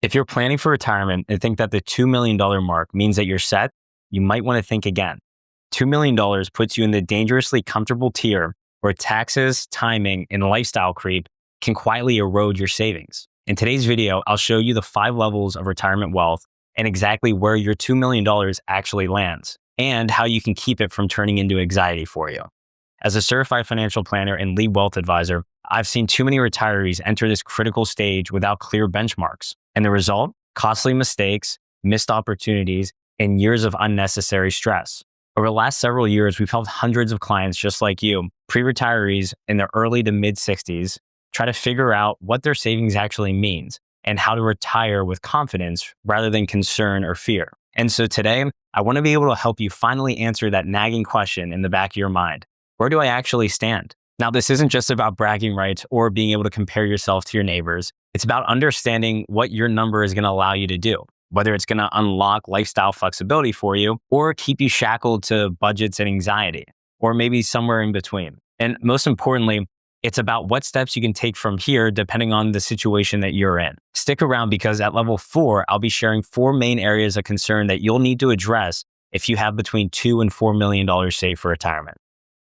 If you're planning for retirement and think that the $2 million mark means that you're set, you might want to think again. $2 million puts you in the dangerously comfortable tier where taxes, timing, and lifestyle creep can quietly erode your savings. In today's video, I'll show you the 5 levels of retirement wealth and exactly where your $2 million actually lands, and how you can keep it from turning into anxiety for you. As a certified financial planner and lead wealth advisor, I've seen too many retirees enter this critical stage without clear benchmarks. And the result? Costly mistakes, missed opportunities, and years of unnecessary stress. Over the last several years, we've helped hundreds of clients just like you, pre-retirees in their early to mid-60s, try to figure out what their savings actually means and how to retire with confidence rather than concern or fear. And so today, I want to be able to help you finally answer that nagging question in the back of your mind. Where do I actually stand? Now, this isn't just about bragging rights or being able to compare yourself to your neighbors. It's about understanding what your number is going to allow you to do, whether it's going to unlock lifestyle flexibility for you or keep you shackled to budgets and anxiety, or maybe somewhere in between. And most importantly, it's about what steps you can take from here depending on the situation that you're in. Stick around because at level 4, I'll be sharing 4 main areas of concern that you'll need to address if you have between $2 and $4 million saved for retirement.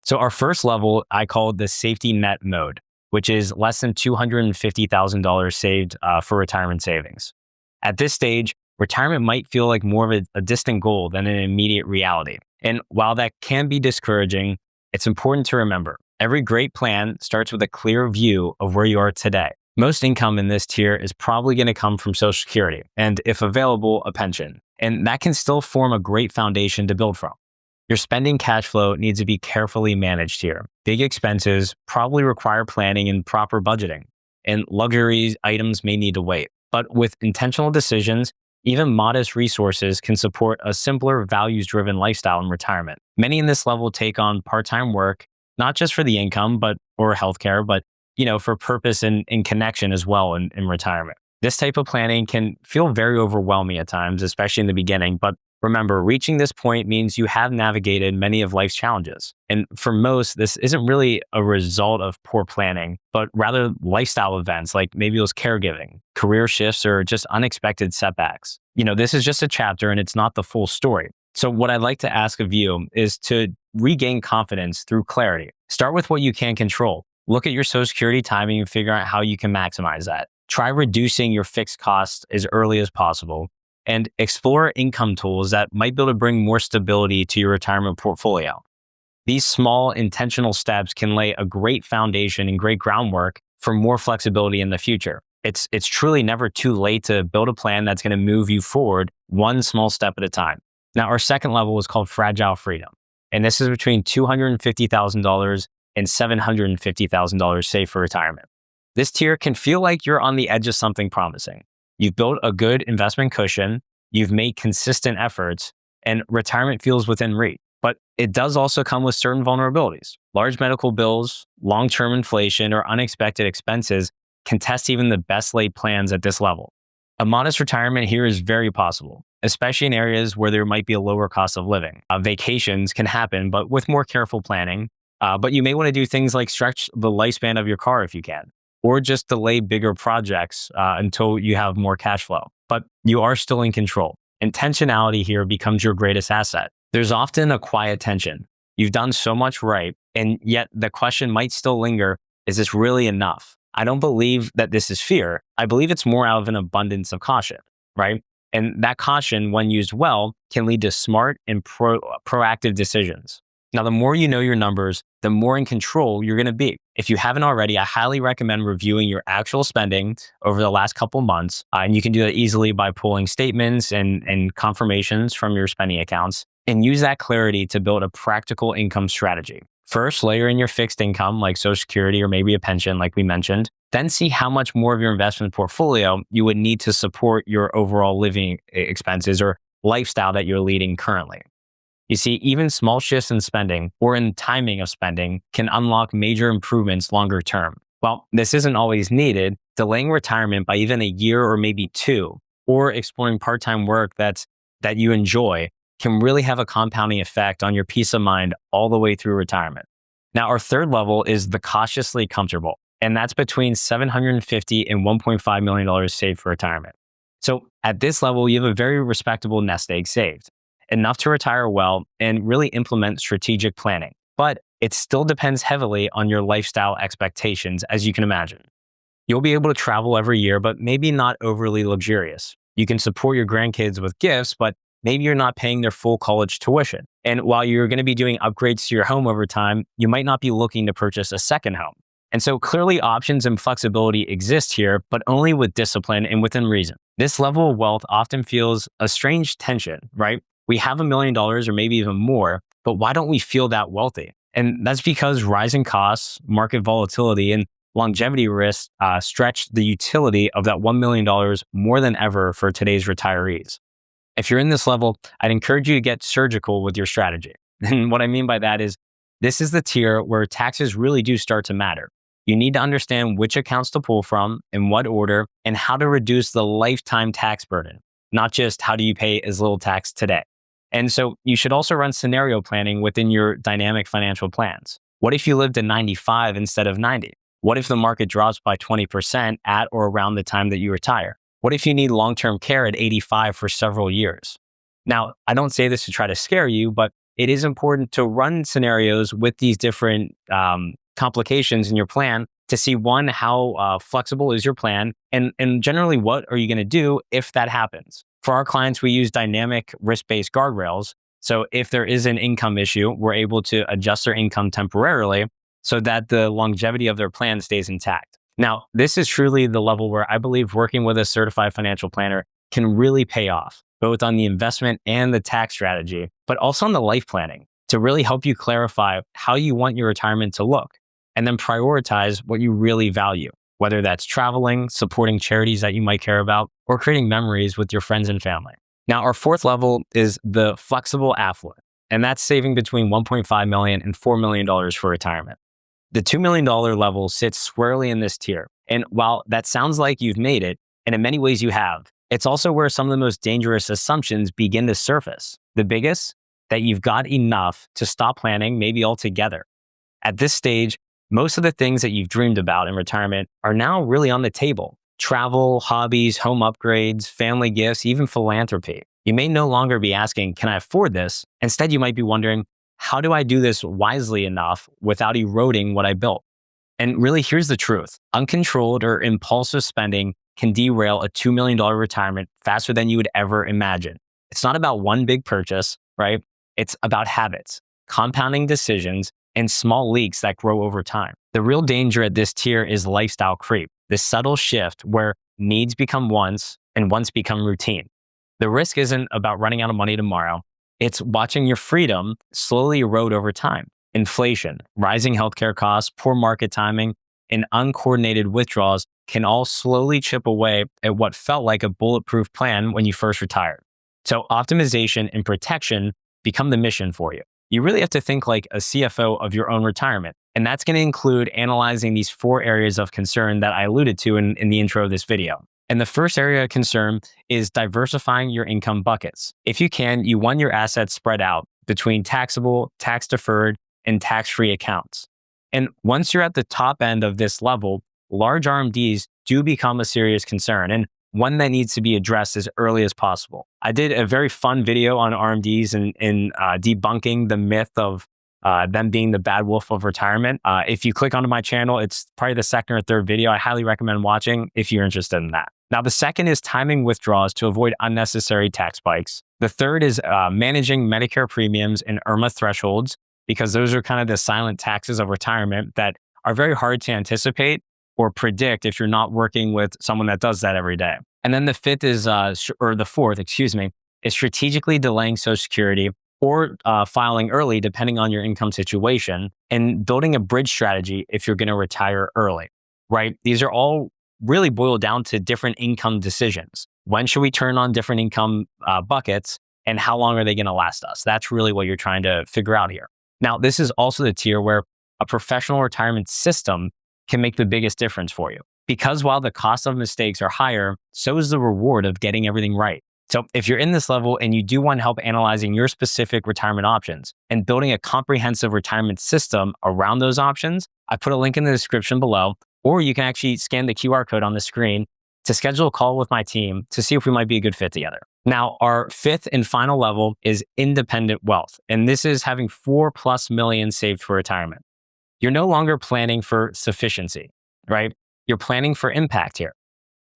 So our first level, I call the safety net mode, which is less than $250,000 saved for retirement savings. At this stage, retirement might feel like more of a distant goal than an immediate reality. And while that can be discouraging, it's important to remember, every great plan starts with a clear view of where you are today. Most income in this tier is probably going to come from Social Security, and if available, a pension. And that can still form a great foundation to build from. Your spending cash flow needs to be carefully managed here. Big expenses probably require planning and proper budgeting, and luxury items may need to wait. But with intentional decisions, even modest resources can support a simpler, values-driven lifestyle in retirement. Many in this level take on part-time work, not just for the income or healthcare, but for purpose and connection as well in retirement. This type of planning can feel very overwhelming at times, especially in the beginning, but remember, reaching this point means you have navigated many of life's challenges. And for most, this isn't really a result of poor planning, but rather lifestyle events like maybe it was caregiving, career shifts, or just unexpected setbacks. This is just a chapter and it's not the full story. So what I'd like to ask of you is to regain confidence through clarity. Start with what you can control. Look at your Social Security timing and figure out how you can maximize that. Try reducing your fixed costs as early as possible, and explore income tools that might be able to bring more stability to your retirement portfolio. These small, intentional steps can lay a great foundation and great groundwork for more flexibility in the future. It's truly never too late to build a plan that's going to move you forward one small step at a time. Now, our second level is called fragile freedom, and this is between $250,000 and $750,000 saved for retirement. This tier can feel like you're on the edge of something promising. You've built a good investment cushion, you've made consistent efforts, and retirement feels within reach. But it does also come with certain vulnerabilities. Large medical bills, long-term inflation, or unexpected expenses can test even the best laid plans at this level. A modest retirement here is very possible, especially in areas where there might be a lower cost of living. Vacations can happen, but with more careful planning. But you may want to do things like stretch the lifespan of your car if you can, or just delay bigger projects until you have more cash flow. But you are still in control. Intentionality here becomes your greatest asset. There's often a quiet tension. You've done so much right, and yet the question might still linger, is this really enough? I don't believe that this is fear. I believe it's more out of an abundance of caution, right? And that caution, when used well, can lead to smart and proactive decisions. Now, the more you know your numbers, the more in control you're going to be. If you haven't already, I highly recommend reviewing your actual spending over the last couple months. And you can do that easily by pulling statements and confirmations from your spending accounts, and use that clarity to build a practical income strategy. First, layer in your fixed income like Social Security or maybe a pension like we mentioned. Then see how much more of your investment portfolio you would need to support your overall living expenses or lifestyle that you're leading currently. You see, even small shifts in spending or in timing of spending can unlock major improvements longer term. While this isn't always needed, delaying retirement by even a year or maybe 2, or exploring part-time work that you enjoy can really have a compounding effect on your peace of mind all the way through retirement. Now, our third level is the cautiously comfortable, and that's between $750 and $1.5 million saved for retirement. So at this level, you have a very respectable nest egg saved, enough to retire well and really implement strategic planning. But it still depends heavily on your lifestyle expectations, as you can imagine. You'll be able to travel every year, but maybe not overly luxurious. You can support your grandkids with gifts, but maybe you're not paying their full college tuition. And while you're going to be doing upgrades to your home over time, you might not be looking to purchase a second home. And so clearly options and flexibility exist here, but only with discipline and within reason. This level of wealth often feels a strange tension, right? We have $1 million or maybe even more, but why don't we feel that wealthy? And that's because rising costs, market volatility, and longevity risks stretch the utility of that $1 million more than ever for today's retirees. If you're in this level, I'd encourage you to get surgical with your strategy. And what I mean by that is this is the tier where taxes really do start to matter. You need to understand which accounts to pull from, in what order, and how to reduce the lifetime tax burden, not just how do you pay as little tax today. And so you should also run scenario planning within your dynamic financial plans. What if you lived to 95 instead of 90? What if the market drops by 20% at or around the time that you retire? What if you need long-term care at 85 for several years? Now, I don't say this to try to scare you, but it is important to run scenarios with these different complications in your plan to see, one, how flexible is your plan, and generally, what are you going to do if that happens? For our clients, we use dynamic risk-based guardrails. So if there is an income issue, we're able to adjust their income temporarily so that the longevity of their plan stays intact. Now, this is truly the level where I believe working with a certified financial planner can really pay off, both on the investment and the tax strategy, but also on the life planning to really help you clarify how you want your retirement to look, and then prioritize what you really value, whether that's traveling, supporting charities that you might care about, or creating memories with your friends and family. Now, our fourth level is the flexible affluent, and that's saving between $1.5 million and $4 million for retirement. The $2 million level sits squarely in this tier. And while that sounds like you've made it, and in many ways you have, it's also where some of the most dangerous assumptions begin to surface. The biggest, that you've got enough to stop planning, maybe altogether. At this stage, most of the things that you've dreamed about in retirement are now really on the table. Travel, hobbies, home upgrades, family gifts, even philanthropy. You may no longer be asking, can I afford this? Instead, you might be wondering, how do I do this wisely enough without eroding what I built? And really, here's the truth. Uncontrolled or impulsive spending can derail a $2 million retirement faster than you would ever imagine. It's not about one big purchase, right? It's about habits, compounding decisions, and small leaks that grow over time. The real danger at this tier is lifestyle creep, this subtle shift where needs become wants and wants become routine. The risk isn't about running out of money tomorrow. It's watching your freedom slowly erode over time. Inflation, rising healthcare costs, poor market timing, and uncoordinated withdrawals can all slowly chip away at what felt like a bulletproof plan when you first retired. So optimization and protection become the mission for you. You really have to think like a CFO of your own retirement. And that's going to include analyzing these 4 areas of concern that I alluded to in the intro of this video. And the first area of concern is diversifying your income buckets. If you can, you want your assets spread out between taxable, tax-deferred, and tax-free accounts. And once you're at the top end of this level, large RMDs do become a serious concern and one that needs to be addressed as early as possible. I did a very fun video on RMDs and debunking the myth of them being the bad wolf of retirement. If you click onto my channel, it's probably the second or third video. I highly recommend watching if you're interested in that. Now, the second is timing withdrawals to avoid unnecessary tax spikes. The third is managing Medicare premiums and IRMA thresholds, because those are kind of the silent taxes of retirement that are very hard to anticipate or predict if you're not working with someone that does that every day. And then the fourth, is strategically delaying Social Security or filing early, depending on your income situation, and building a bridge strategy if you're going to retire early, right? These are all really boiled down to different income decisions. When should we turn on different income buckets, and how long are they going to last us? That's really what you're trying to figure out here. Now, this is also the tier where a professional retirement system can make the biggest difference for you. Because while the cost of mistakes are higher, so is the reward of getting everything right. So if you're in this level and you do want help analyzing your specific retirement options and building a comprehensive retirement system around those options, I put a link in the description below, or you can actually scan the QR code on the screen to schedule a call with my team to see if we might be a good fit together. Now, our fifth and final level is independent wealth. And this is having 4+ million saved for retirement. You're no longer planning for sufficiency, right? You're planning for impact here.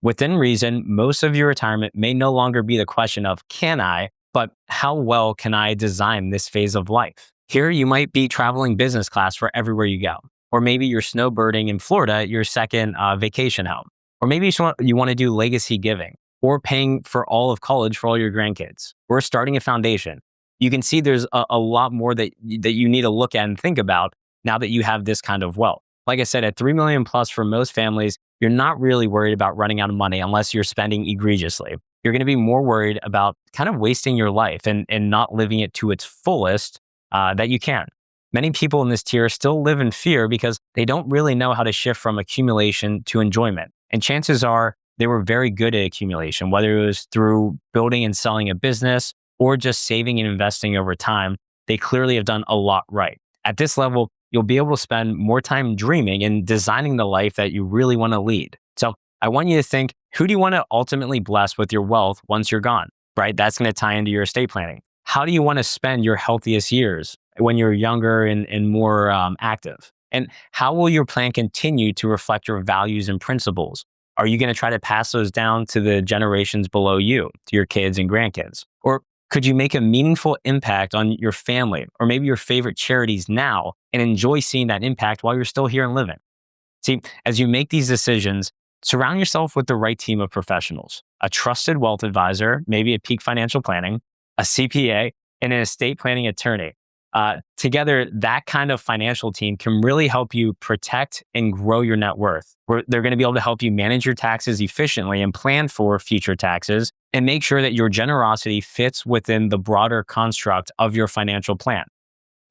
Within reason, most of your retirement may no longer be the question of can I, but how well can I design this phase of life? Here, you might be traveling business class for everywhere you go. Or maybe you're snowbirding in Florida, your second vacation home. Or maybe you want to do legacy giving or paying for all of college for all your grandkids or starting a foundation. You can see there's a lot more that you need to look at and think about now that you have this kind of wealth. Like I said, at 3 million plus for most families, you're not really worried about running out of money unless you're spending egregiously. You're going to be more worried about kind of wasting your life and not living it to its fullest that you can. Many people in this tier still live in fear because they don't really know how to shift from accumulation to enjoyment. And chances are they were very good at accumulation, whether it was through building and selling a business or just saving and investing over time. They clearly have done a lot right. At this level, you'll be able to spend more time dreaming and designing the life that you really want to lead. So I want you to think, who do you want to ultimately bless with your wealth once you're gone, right? That's going to tie into your estate planning. How do you want to spend your healthiest years when you're younger and more active? And how will your plan continue to reflect your values and principles? Are you going to try to pass those down to the generations below you, to your kids and grandkids? Or could you make a meaningful impact on your family or maybe your favorite charities now and enjoy seeing that impact while you're still here and living? See, as you make these decisions, surround yourself with the right team of professionals, a trusted wealth advisor, maybe a Peak Financial Planning, a CPA, and an estate planning attorney. Together, that kind of financial team can really help you protect and grow your net worth. They're going to be able to help you manage your taxes efficiently and plan for future taxes and make sure that your generosity fits within the broader construct of your financial plan.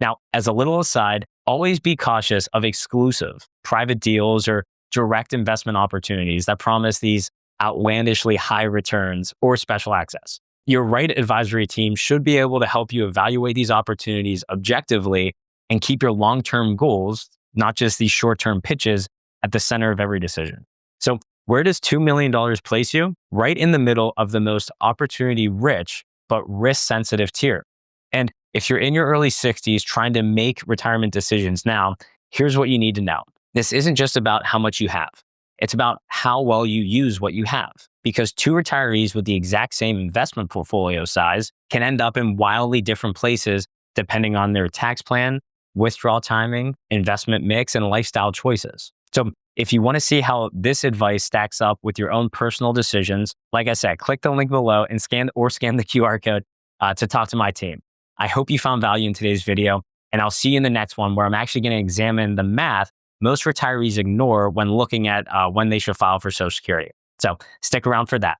Now, as a little aside, always be cautious of exclusive private deals or direct investment opportunities that promise these outlandishly high returns or special access. Your right advisory team should be able to help you evaluate these opportunities objectively and keep your long-term goals, not just these short-term pitches, at the center of every decision. So where does $2 million place you? Right in the middle of the most opportunity-rich but risk-sensitive tier. And if you're in your early 60s trying to make retirement decisions now, here's what you need to know. This isn't just about how much you have. It's about how well you use what you have. Because two retirees with the exact same investment portfolio size can end up in wildly different places depending on their tax plan, withdrawal timing, investment mix, and lifestyle choices. So if you want to see how this advice stacks up with your own personal decisions, like I said, click the link below and scan the QR code to talk to my team. I hope you found value in today's video, and I'll see you in the next one where I'm actually going to examine the math most retirees ignore when looking at when they should file for Social Security. So stick around for that.